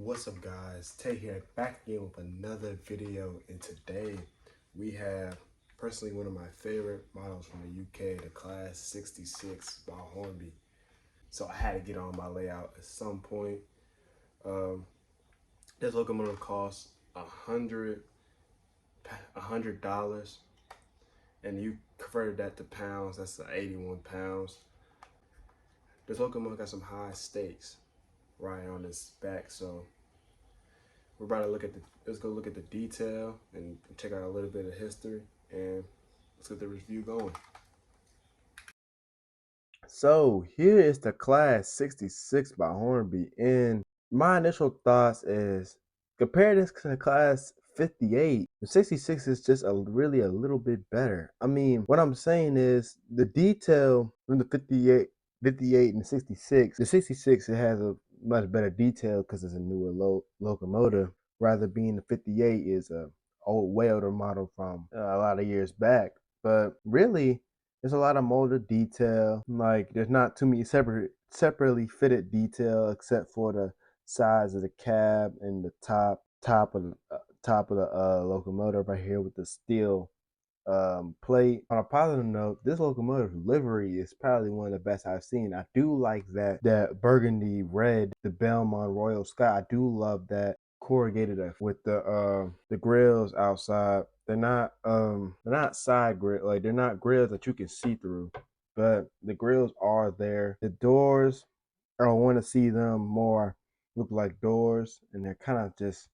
What's up, guys? Tay here, back again with another video, and today we have personally one of my favorite models from the UK, the Class 66 by Hornby. So I had to get on my layout at some point. This locomotive costs $100, and you converted that to pounds. That's 81 pounds. This locomotive got some high stakes right on its back, so we're about to let's go look at the detail and check out a little bit of history, and let's get the review going. So here is the Class 66 by Hornby, and my initial thoughts is compare this to the Class 58. The 66 is just really a little bit better. I mean, what I'm saying is the detail from the 58 and the 66. The 66, it has a much better detail because it's a newer locomotive. Rather being the 58 is a way older model from a lot of years back. But really, there's a lot of molded detail. Like there's not too many separately fitted detail except for the size of the cab and the top of the locomotive right here with the steel plate. On a positive note, this locomotive livery is probably one of the best I've seen. I do like that burgundy red, the Belmont Royal Sky. I do love that corrugated with the grills outside. They're not side grill, like they're not grills that you can see through, but the grills are there. The doors, I want to see them more look like doors, and they're kind of just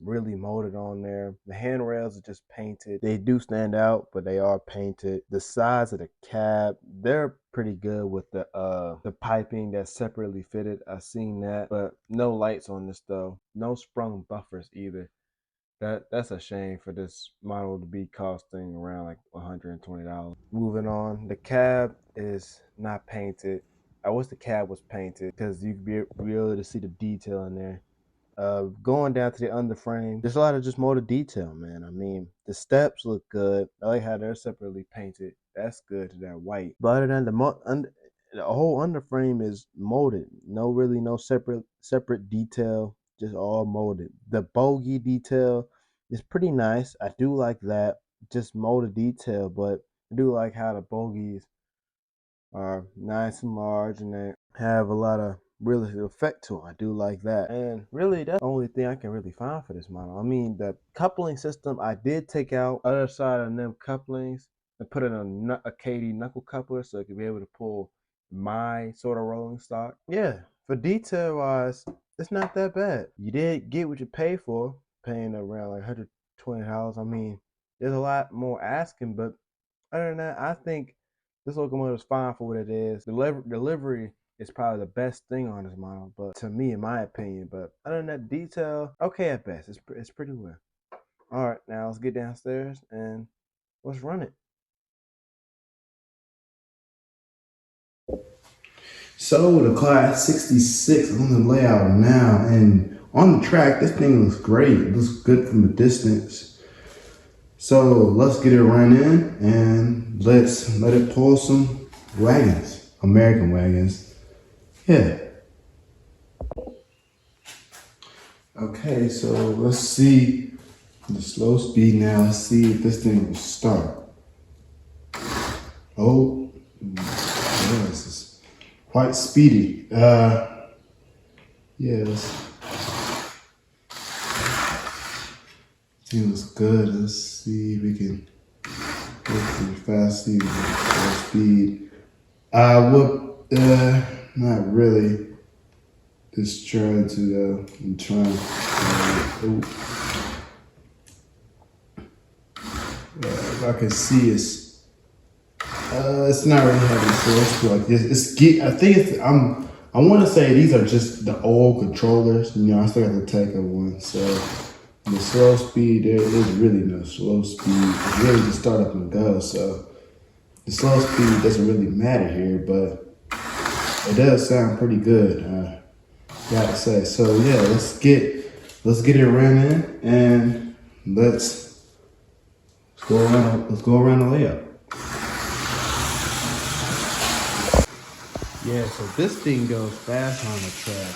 really molded on there. The handrails are just painted. They do stand out, but they are painted. The sides of the cab, they're pretty good with the piping that's separately fitted. I've seen that, but no lights on this though. No sprung buffers either. That's a shame for this model to be costing around like $120. Moving on, the cab is not painted. I wish the cab was painted because you'd be able to see the detail in there. Going down to the underframe, there's a lot of just molded detail, man. I mean, the steps look good. I like how they're separately painted. That's good to that white. But other than the whole underframe is molded. No separate detail, just all molded. The bogey detail is pretty nice. I do like that. Just molded detail, but I do like how the bogies are nice and large and they have a lot of realistic effect to them. I do like that. And really, that's the only thing I can really find for this model. I mean, the coupling system, I did take out other side of them couplings and put it on a KD knuckle coupler so it could be able to pull my sort of rolling stock. Yeah, for detail wise, it's not that bad. You did get what you pay for, paying around like $120. I mean, there's a lot more asking, but other than that, I think this locomotive is fine for what it is. The delivery is probably the best thing on this model, but to me, in my opinion. But other than that, detail, okay at best. It's pretty well. All right, now let's get downstairs and let's run it. So the Class 66 on the layout now, and on the track, this thing looks great. It looks good from a distance. So let's get it run in and let's let it pull some wagons, American wagons. Yeah. Okay, so let's see the slow speed now. Let's see if this thing will start. Oh, yeah, this is quite speedy. Yeah, it looks good. Let's see if we can go pretty fast. See the slow speed. Not really. Just trying to, I'm trying. If I can see, it's not really having slow speed like this. I think I want to say these are just the old controllers. You know, I still got the Teca one, so the slow speed there is really no slow speed. It's really just start up and go. So the slow speed doesn't really matter here, but it does sound pretty good. Gotta say. So yeah, let's get it running and let's go around the layout. Yeah, so this thing goes fast on the track.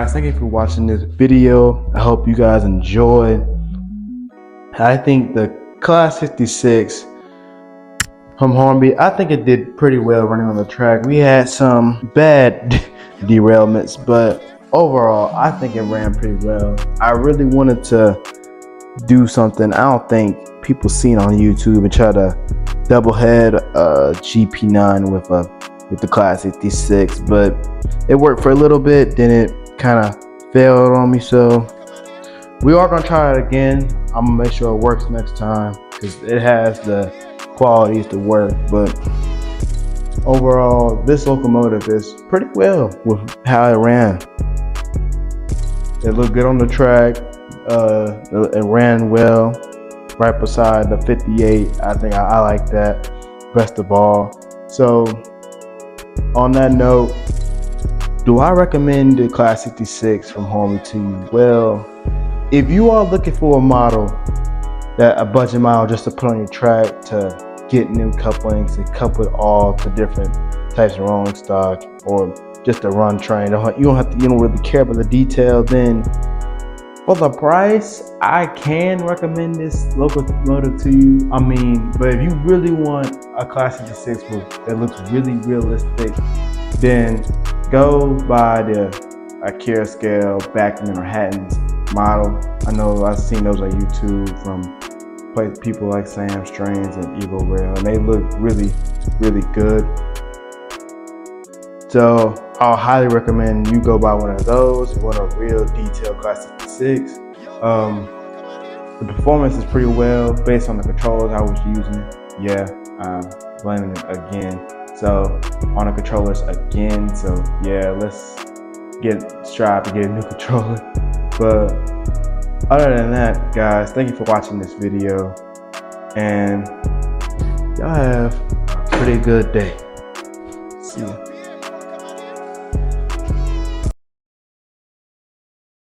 guys, thank you for watching this video. I hope you guys enjoyed. I think the Class 56 from Hornby, I think it did pretty well running on the track. We had some bad derailments, but overall, I think it ran pretty well. I really wanted to do something I don't think people seen on YouTube and try to double head a GP9 with the Class 56, but it worked for a little bit, then it kind of failed on me. So we are gonna try it again. I'm gonna make sure it works next time because it has the qualities to work. But overall, this locomotive is pretty well with how it ran. It looked good on the track. It ran well right beside the 58. I think I like that best of all. So on that note, do I recommend the Class 66 from Hornby to you? Well, if you are looking for a model that a budget model just to put on your track to get new couplings and couple it all to different types of rolling stock, or just a run train, you don't really care about the detail, then for the price, I can recommend this locomotive to you. I mean, but if you really want a Class 56 that looks really realistic, then go buy the Akira scale back in the Manhattan's model. I know I've seen those on YouTube from people like Sam Strains and Eagle Rail, and they look really, really good. So I'll highly recommend you go buy one of those. You want a real detailed Class 56. The performance is pretty well based on the controllers I was using. Yeah, blaming it again. So on the controllers again. So yeah, let's strive to get a new controller. But other than that, guys, thank you for watching this video, and y'all have a pretty good day. See ya.